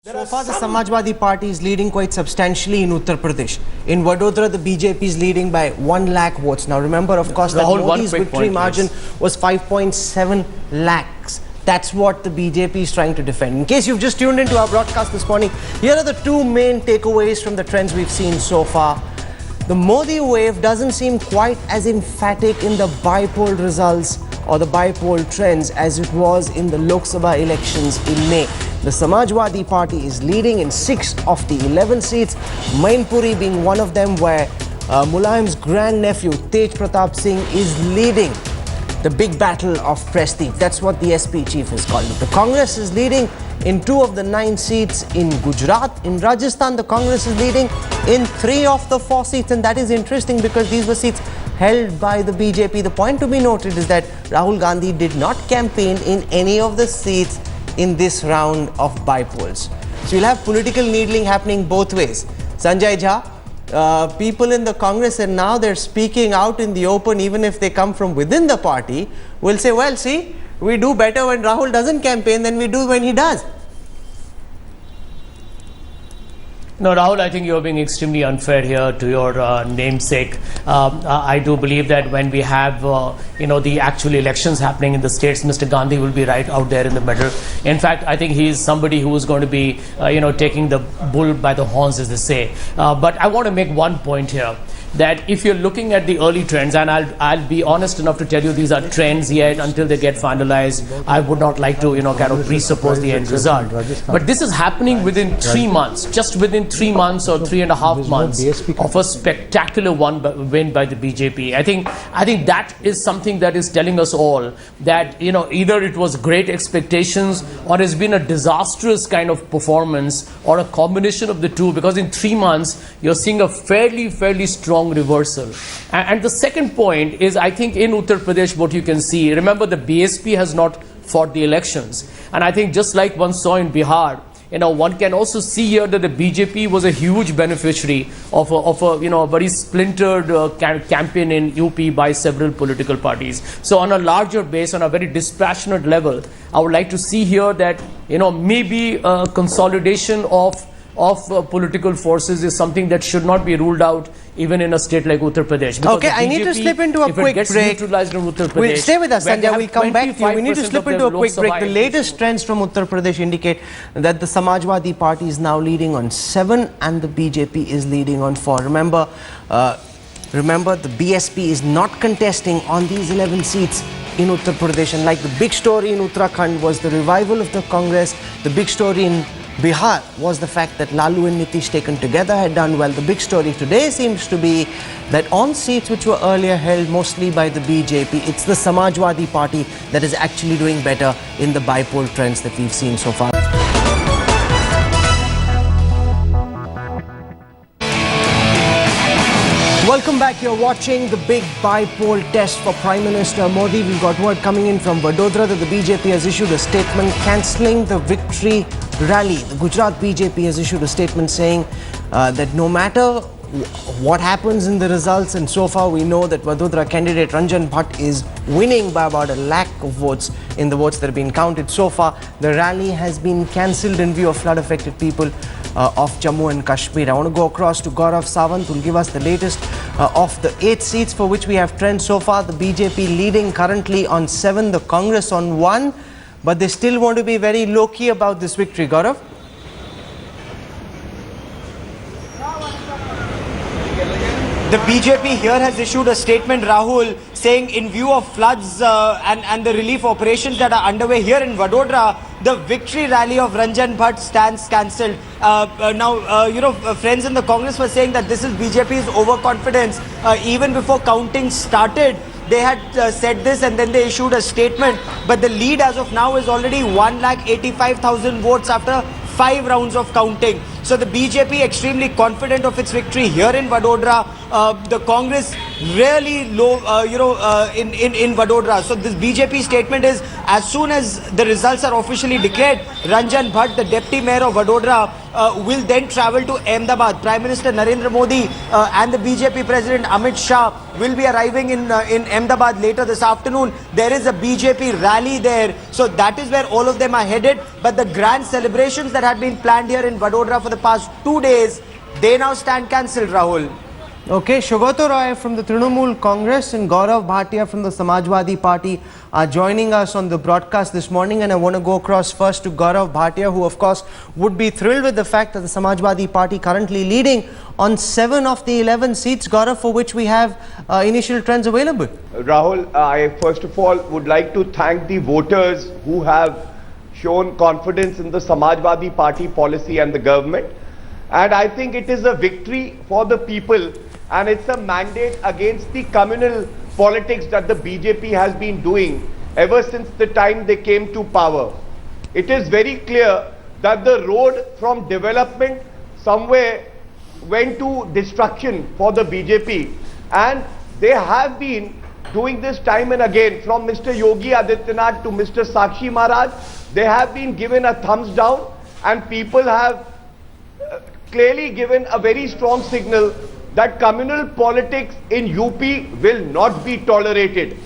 So far, the Samajwadi Party is leading quite substantially in Uttar Pradesh. In Vadodara, the BJP is leading by 1 lakh votes. Now, remember, of course, that Modi's victory margin was 5.7 lakhs. That's what the BJP is trying to defend. In case you've just tuned into our broadcast this morning, here are the two main takeaways from the trends we've seen so far. The Modi wave doesn't seem quite as emphatic in the bi-poll results or the bi-poll trends as it was in the Lok Sabha elections in May. The Samajwadi Party is leading in 6 of the 11 seats, Mainpuri being one of them, where Mulayam's grandnephew Tej Pratap Singh is leading the big battle of prestige. That's what the SP chief has called it. The Congress is leading in 2 of the 9 seats in Gujarat. In Rajasthan, the Congress is leading in 3 of the 4 seats, and that is interesting because these were seats held by the BJP. The point to be noted is that Rahul Gandhi did not campaign in any of the seats in this round of by-polls. So you'll have political needling happening both ways. Sanjay Jha, people in the Congress, and now they're speaking out in the open, even if they come from within the party, will say, well, see, we do better when Rahul doesn't campaign than we do when he does. No, Rahul, I think you're being extremely unfair here to your namesake. I do believe that when we have, the actual elections happening in the states, Mr. Gandhi will be right out there in the middle. In fact, I think he is somebody who is going to be, taking the bull by the horns, as they say. But I want to make one point here, that if you're looking at the early trends, and I'll be honest enough to tell you these are trends yet until they get finalized. I would not like to, kind of presuppose the end result. But this is happening within 3 months, just within 3 months or 3.5 months of a spectacular win by the BJP. I think that is something that is telling us all that, either it was great expectations or it's been a disastrous kind of performance or a combination of the two, because in 3 months you're seeing a fairly strong reversal. And the second point is, I think in Uttar Pradesh, what you can see, remember the BSP has not fought the elections. And I think just like one saw in Bihar, one can also see here that the BJP was a huge beneficiary of a very splintered campaign in UP by several political parties. So on a larger base, on a very dispassionate level, I would like to see here that, maybe a consolidation of political forces is something that should not be ruled out even in a state like Uttar Pradesh. Okay, I need to slip into a quick break. We'll stay with us, Sanjay. We'll come back to you. We need to slip into a quick break. The latest trends from Uttar Pradesh indicate that the Samajwadi Party is now leading on 7 and the BJP is leading on 4. Remember, the BSP is not contesting on these 11 seats in Uttar Pradesh. And like the big story in Uttarakhand was the revival of the Congress, the big story in Bihar was the fact that Lalu and Nitish taken together had done well. The big story today seems to be that on seats which were earlier held mostly by the BJP, it's the Samajwadi Party that is actually doing better in the bi-poll trends that we've seen so far. Welcome back. You're watching the big bi-poll test for Prime Minister Modi. We've got word coming in from Vadodara that the BJP has issued a statement cancelling the victory rally. The Gujarat BJP has issued a statement saying that no matter what happens in the results, and so far we know that Vadodara candidate Ranjan Bhatt is winning by about 1 lakh of votes in the votes that have been counted so far. The rally has been cancelled in view of flood-affected people of Jammu and Kashmir. I want to go across to Gaurav Sawant, who will give us the latest of the 8 seats for which we have trends so far. The BJP leading currently on 7, the Congress on 1, but they still want to be very low-key about this victory. Gaurav? The BJP here has issued a statement, Rahul, saying in view of floods and the relief operations that are underway here in Vadodara, the victory rally of Ranjan Bhatt stands cancelled. Friends in the Congress were saying that this is BJP's overconfidence. Even before counting started, they had said this, and then they issued a statement. But the lead as of now is already 1,85,000 votes after 5 rounds of counting. So the BJP extremely confident of its victory here in Vadodara. The Congress really low, in Vadodara. So this BJP statement is, as soon as the results are officially declared, Ranjan Bhatt, the Deputy Mayor of Vadodara, will then travel to Ahmedabad. Prime Minister Narendra Modi and the BJP President Amit Shah will be arriving in Ahmedabad later this afternoon. There is a BJP rally there. So that is where all of them are headed. But the grand celebrations that had been planned here in Vadodara for the past 2 days, they now stand cancelled, Rahul. Okay, Shugata Roy from the Trinamool Congress and Gaurav Bhatia from the Samajwadi Party are joining us on the broadcast this morning, and I want to go across first to Gaurav Bhatia, who of course would be thrilled with the fact that the Samajwadi Party currently leading on 7 of the 11 seats, Gaurav, for which we have initial trends available. Rahul, I first of all would like to thank the voters who have shown confidence in the Samajwadi Party policy and the government, and I think it is a victory for the people. And it's a mandate against the communal politics that the BJP has been doing ever since the time they came to power. It is very clear that the road from development somewhere went to destruction for the BJP. And they have been doing this time and again, from Mr. Yogi Adityanath to Mr. Sakshi Maharaj. They have been given a thumbs down, and people have clearly given a very strong signal that communal politics in UP will not be tolerated.